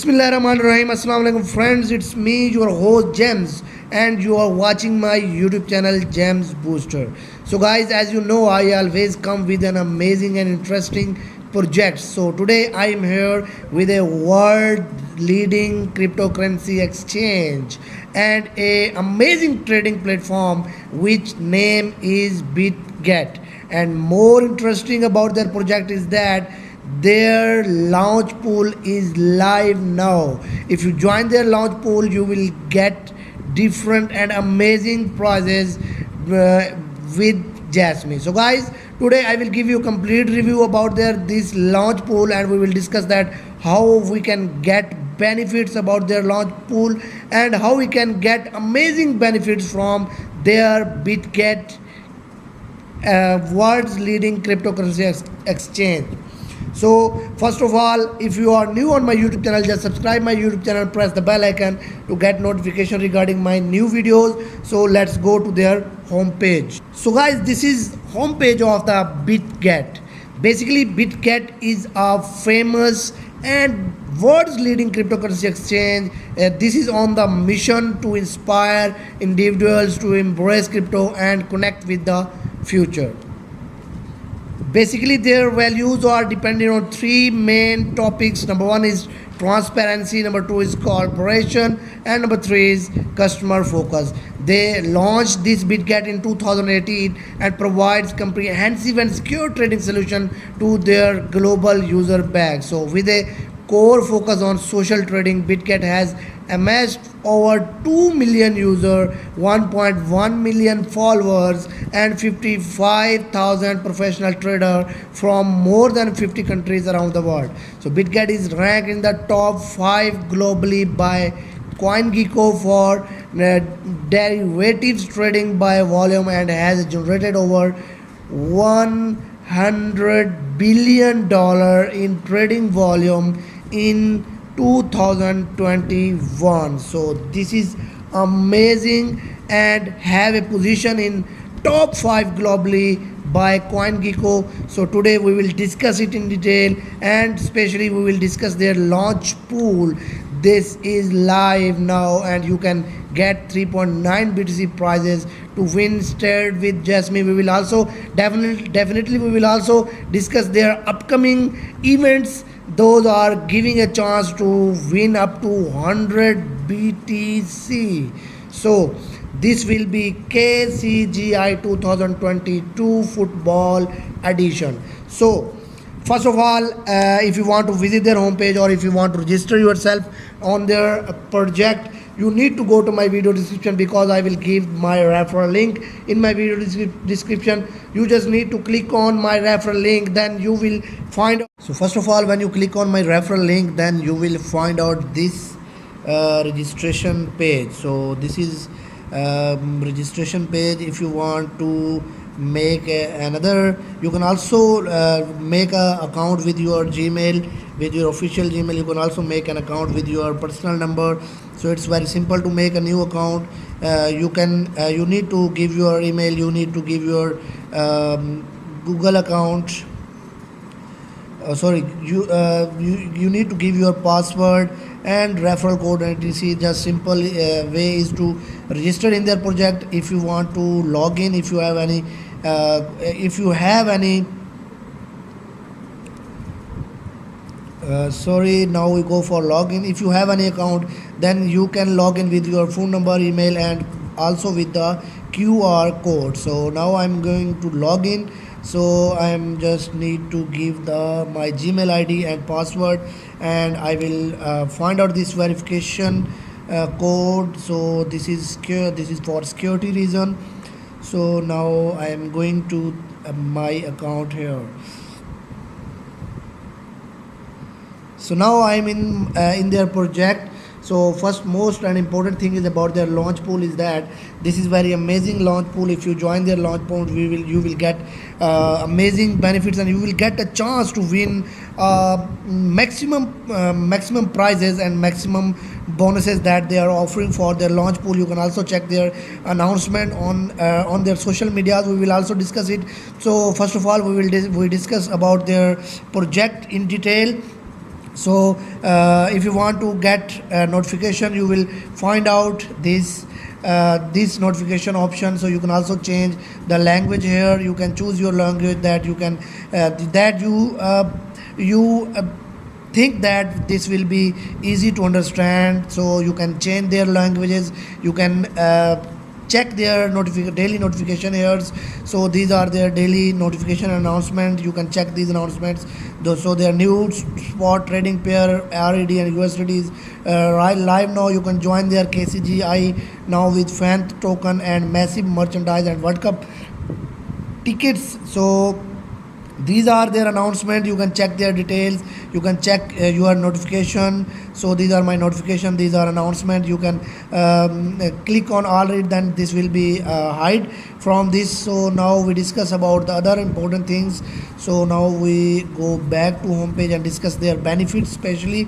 Bismillahirrahmanirrahim. Assalamu alaikum friends. It's me, your host James, and you are watching my YouTube channel James Booster. So guys, as you know, I always come with an amazing and interesting project. So today I am here with a world leading cryptocurrency exchange and a amazing trading platform which name is Bitget. And more interesting about their project is that their launch pool is live now. If you join their launch pool, you will get different and amazing prizes with Jasmine. So guys, today I will give you a complete review about their this launch pool, and we will discuss that how we can get benefits about their launch pool and how we can get amazing benefits from their Bitget, world's leading cryptocurrency exchange. So first of all, if you are new on my YouTube channel, just subscribe my YouTube channel, press the bell icon to get notification regarding my new videos. So let's go to their homepage. So guys, this is homepage of the Bitget. Basically, Bitget is a famous and world's leading cryptocurrency exchange. This is on the mission to inspire individuals to embrace crypto and connect with the future. Basically, their values are dependent on three main topics. Number one is transparency, number two is cooperation, and number three is customer focus. They launched this Bitget in 2018 and provides comprehensive and secure trading solution to their global user base. So with a core focus on social trading, Bitget has amassed over 2 million users, 1.1 million followers, and 55,000 professional traders from more than 50 countries around the world. So Bitget is ranked in the top 5 globally by CoinGecko for derivatives trading by volume and has generated over $100 billion in trading volume in 2021. So this is amazing and have a position in top 5 globally by CoinGecko. So today we will discuss it in detail, and especially we will discuss their launch pool. This is live now and you can get 3.9 BTC prizes to win started with Jasmine. We will also definitely we will also discuss their upcoming events. Those are giving a chance to win up to 100 BTC. So this will be KCGI 2022 football edition. So first of all, if you want to visit their homepage or if you want to register yourself on their project, you need to go to my video description, because I will give my referral link in my video description. You just need to click on my referral link, then you will find out. So first of all, when you click on my referral link, then you will find out this registration page. So this is registration page. If you want to make another, you can also make a account with your Gmail, with your official Gmail. You can also make an account with your personal number. So it's very simple to make a new account. You need to give your email, you need to give your Google account, you need to give your password and referral code and etc. Just simple way is to register in their project. If you want to log in, if you have any now we go for login. If you have any account, then you can log in with your phone number, email, and also with the QR code. So now I'm going to log in. So I'm just need to give my Gmail ID and password, and I will find out this verification code. So this is for security reason. So now I am going to my account here. So now I am in their project. So first most and important thing is about their launch pool is that this is very amazing launch pool. If you join their launch pool, you will get amazing benefits, and you will get a chance to win maximum prizes and maximum bonuses that they are offering for their launch pool. You can also check their announcement on their social medias. We will also discuss it. So first of all, we discuss about their project in detail. So if you want to get a notification, you will find out this notification option. So you can also change the language here. You can choose your language that you can that you think that this will be easy to understand. So you can change their languages. You can check their daily notification here. So these are their daily notification announcement. You can check these announcements. So their new spot trading pair RED and USDT is right live now. You can join their KCGI now with fan token and massive merchandise and World Cup tickets. So these are their announcement. You can check their details. You can check your notification. So these are my notification. These are announcement. You can click on all it, then this will be hide from this. So now we discuss about the other important things. So now we go back to homepage and discuss their benefits especially.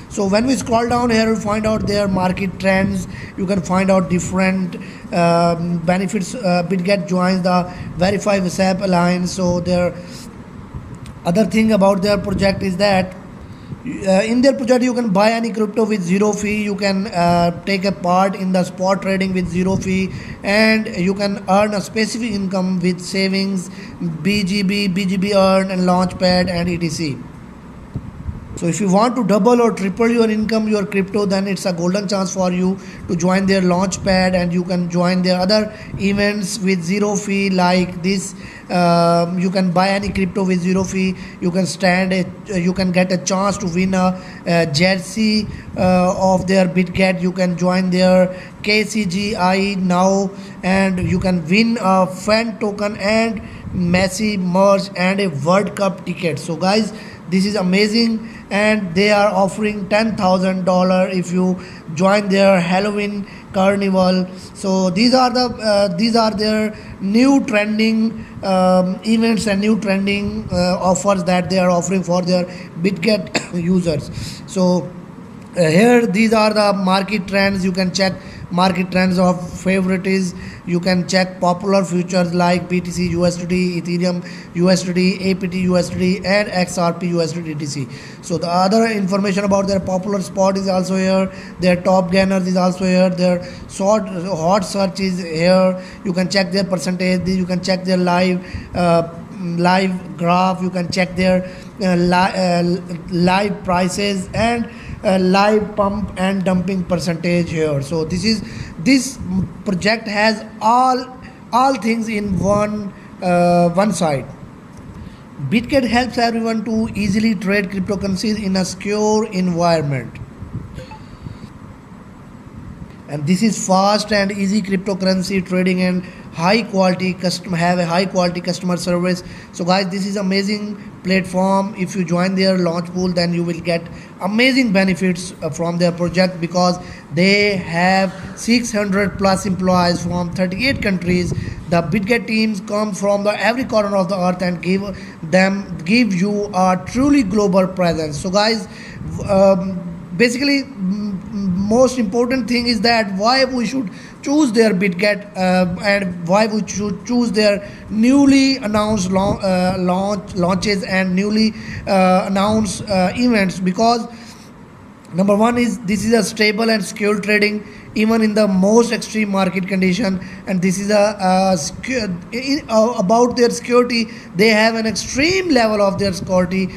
So when we scroll down here, we find out their market trends. You can find out different benefits. Bitget joins the Verify WhatsApp Alliance. So their other thing about their project is that in their project you can buy any crypto with zero fee. You can take a part in the spot trading with zero fee, and you can earn a specific income with savings, BGB earn, and Launchpad and etc. So if you want to double or triple your income, your crypto, then it's a golden chance for you to join their Launchpad, and you can join their other events with zero fee like this. You can buy any crypto with zero fee. You can you can get a chance to win a jersey of their Bitget. You can join their KCGI now, and you can win a fan token and massive merch and a World Cup ticket. So guys, this is amazing, and they are offering $10,000 if you join their Halloween carnival. So these are their new trending events and new trending offers that they are offering for their Bitget users. So here these are the market trends. You can check market trends of favorites. You can check popular futures like BTC USDT, Ethereum USDT, APT USDT, and XRP USDT etc. So the other information about their popular spot is also here. Their top gainers is also here. Their hot search is here. You can check their percentage. You can check their live graph. You can check their live prices and live pump and dumping percentage here. So this project has all things in one side. Bitget helps everyone to easily trade cryptocurrencies in a secure environment. And this is fast and easy cryptocurrency trading and have a high quality customer service. So guys, this is amazing platform. If you join their Launchpool, then you will get amazing benefits from their project, because they have 600 plus employees from 38 countries. The Bitget teams come from every corner of the earth and give you a truly global presence. So guys, basically most important thing is that why we should choose their Bitget and why we should choose their newly announced launches and newly announced events, because number one is this is a stable and secure trading even in the most extreme market condition, and this is about their security. They have an extreme level of their security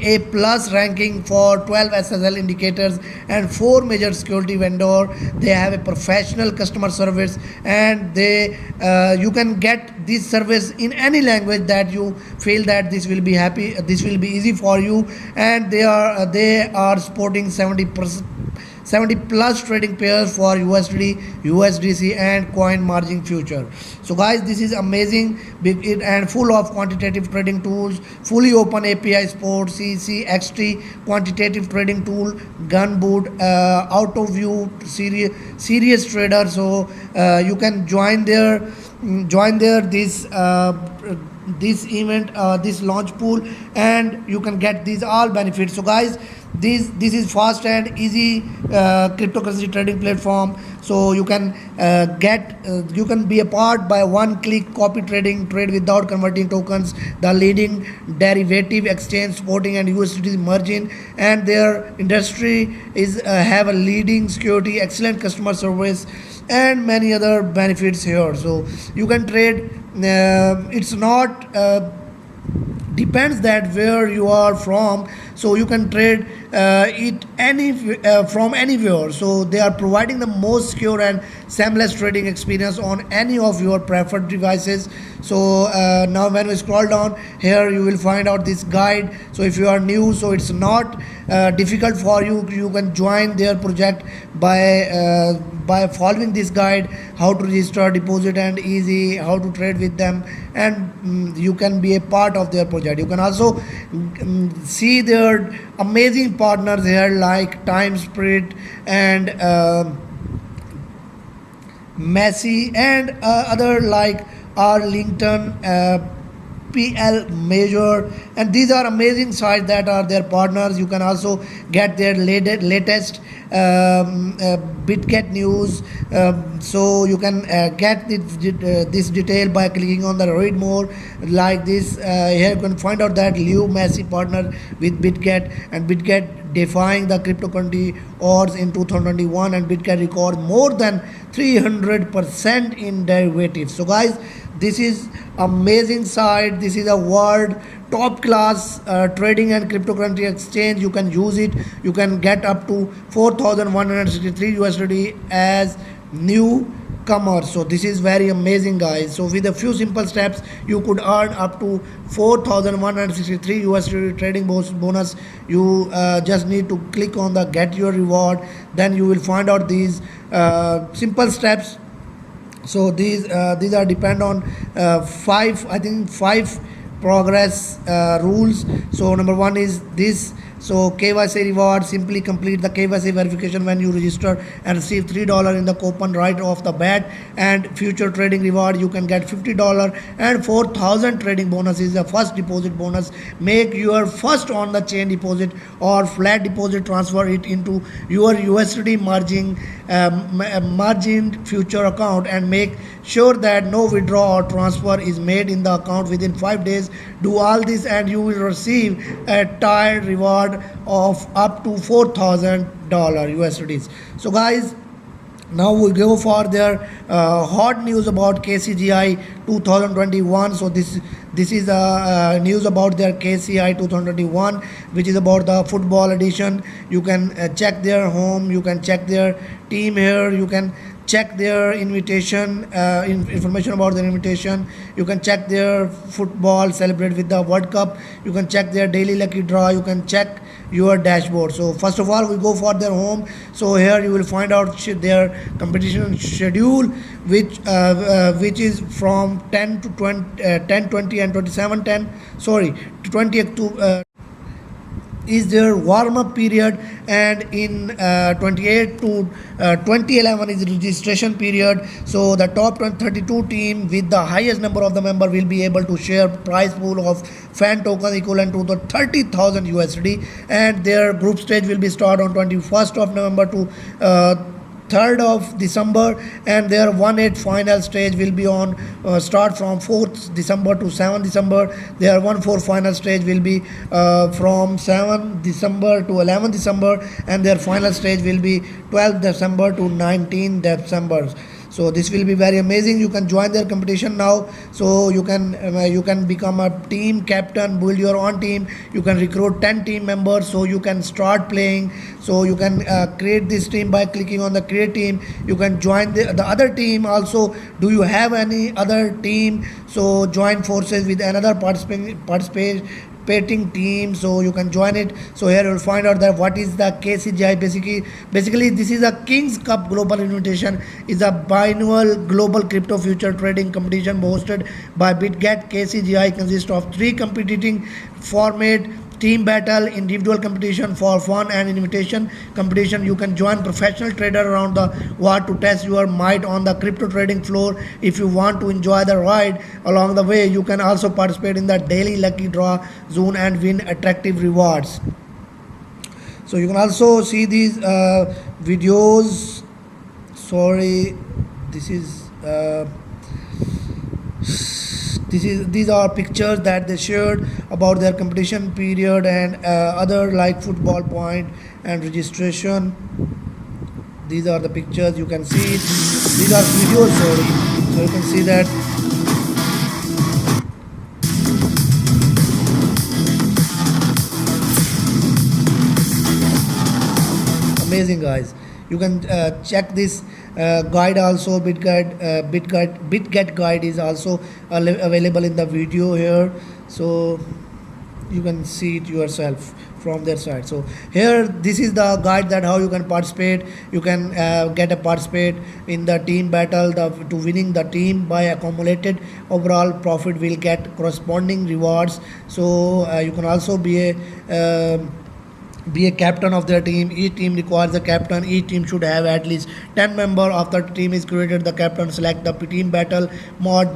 A plus ranking for 12 SSL indicators and 4 major security vendor. They have a professional customer service, and you can get this service in any language that you feel that this will be easy for you. And they are supporting 70 plus trading pairs for USD, USDC, and coin margin future. So guys, this is amazing, big and full of quantitative trading tools, fully open API support, CCXT quantitative trading tool, Gunboot, Autoview, serious trader. So you can join their this event, this Launchpool, and you can get these all benefits. So guys, This is fast and easy cryptocurrency trading platform. So you can you can be a part by one click copy trading, trade without converting tokens, the leading derivative exchange supporting and USDT merging, and their industry is have a leading security, excellent customer service, and many other benefits here. So you can trade. It's not depends that where you are from, so you can trade it any from anywhere. So they are providing the most secure and seamless trading experience on any of your preferred devices. So now when we scroll down here, you will find out this guide. So if you are new, so it's not difficult for you. You can join their project by following this guide, how to register deposit and easy, how to trade with them, and you can be a part of their project. You can also see their amazing partners here like Time Spirit and Messi and other like Arlington, PL Major, and these are amazing sites that are their partners. You can also get their latest Bitget news. So you can get this detail by clicking on the read more like this. Here you can find out that Leo Messi partner with Bitget, and Bitget defying the cryptocurrency odds in 2021, and Bitget record more than 300% in derivatives. So guys, this is amazing site. This is a world top class trading and cryptocurrency exchange. You can use it. You can get up to 4,163 USD as newcomer. So this is very amazing, guys. So with a few simple steps, you could earn up to 4,163 USD trading bonus. You just need to click on the get your reward. Then you will find out these simple steps. So these are depend on five progress rules. So number one is this. So KYC reward, simply complete the KYC verification when you register and receive $3 in the coupon right off the bat. And future trading reward, you can get $50 and 4,000 trading bonus is the first deposit bonus. Make your first on the chain deposit or flat deposit, transfer it into your USD margin future account, and make sure that no withdrawal or transfer is made in the account within 5 days. Do all this and you will receive a tiered reward of up to $4,000 USDs. So guys, now we go for their hot news about KCGI 2021. So this is news about their KCGI 2021, which is about the football edition. You can check their home, you can check their team here, you can check their invitation, information about their invitation. You can check their football, celebrate with the World Cup. You can check their daily lucky draw. You can check your dashboard. So first of all, we go for their home. So here you will find out their competition schedule, which is from 10 to 20, 10, 20 and 27, 10. Sorry, 20th to is their warm-up period, and in 28 to 2011 is registration period. So the top 32 team with the highest number of the member will be able to share prize pool of fan token equivalent to the 30,000 USD, and their group stage will be start on 21st of November to 3rd of December, and their 1/8 final stage will be on start from 4th December to 7th December. Their 1/4 final stage will be from 7th December to 11th December, and their final stage will be 12th December to 19th December. So this will be very amazing. You can join their competition now. So you can become a team captain, build your own team. You can recruit 10 team members, so you can start playing. So you can create this team by clicking on the create team. You can join the other team also. Do you have any other team? So join forces with another participating team, so you can join it. So here you will find out that what is the KCGI. Basically this is a Kings Cup Global Invitation, is a biannual global crypto future trading competition hosted by Bitget. KCGI consists of 3 competing format: team battle, individual competition for fun, and invitation competition. You can join professional trader around the world to test your might on the crypto trading floor. If you want to enjoy the ride along the way, you can also participate in the daily lucky draw zone and win attractive rewards. So you can also see these videos. Sorry, this is these are pictures that they shared about their competition period and other like football point and registration. These are the pictures you can see. These are videos, sorry. So you can see that amazing, guys. You can check this guide also. Bitget guide is also available in the video here, so you can see it yourself from their side. So here, this is the guide that how you can participate. You can get a participate in the team battle. To winning the team by accumulated overall profit will get corresponding rewards. So you can also be a captain of their team. Each team requires a captain. Each team should have at least 10 members. After the team is created, the captain select the team battle mod,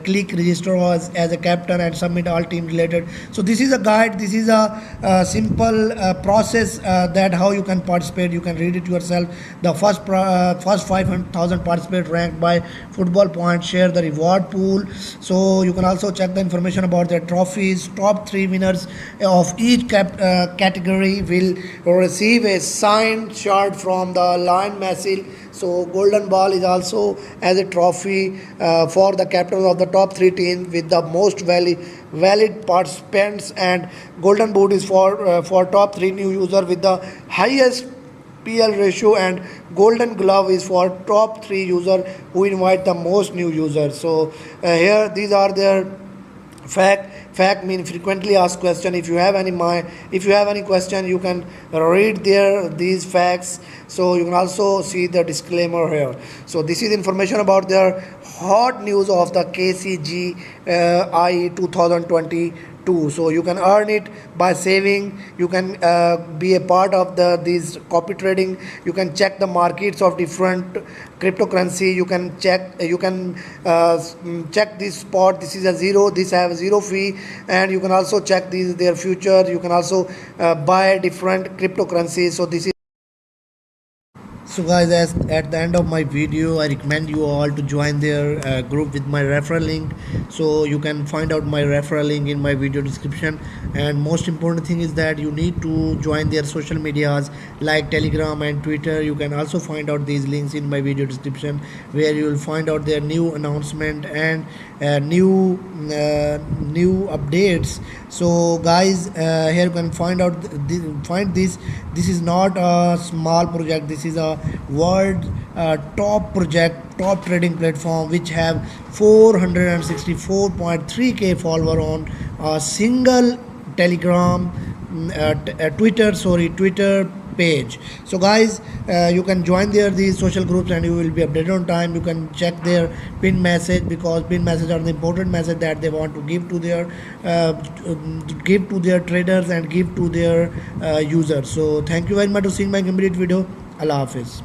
click register as a captain and submit all team related. So this is a guide. This is a simple process that how you can participate. You can read it yourself. The first 500,000 participants ranked by football points share the reward pool. So you can also check the information about their trophies. Top 3 winners of each category will receive a signed shirt from the Lion Masil. So golden ball is also as a trophy for the captains of the top 3 teams with the most valid participants, and golden boot is for top 3 new users with the highest PL ratio, and golden glove is for top 3 users who invite the most new users. So here these are their fact mean frequently asked question. If you have any question, you can read these facts. So you can also see the disclaimer here. So this is information about their hot news of the KCGI 2022. So you can earn it by saving. You can be a part of these copy trading. You can check the markets of different cryptocurrency. You can check this spot. This is a zero. This have zero fee, and you can also check their future. You can also buy different cryptocurrencies. So this is. So guys, as at the end of my video, I recommend you all to join their group with my referral link. So you can find out my referral link in my video description. And most important thing is that you need to join their social medias like Telegram and Twitter. You can also find out these links in my video description, where you will find out their new announcement and new updates. So guys, here you can find this. This is not a small project. This is a world top project, top trading platform which have 464.3k follower on a single Telegram Twitter page. So guys, you can join these social groups and you will be updated on time. You can check their pin message, because pin message are the important message that they want to give to their traders and give to their users. So thank you very much for seeing my complete video. Allah Hafiz.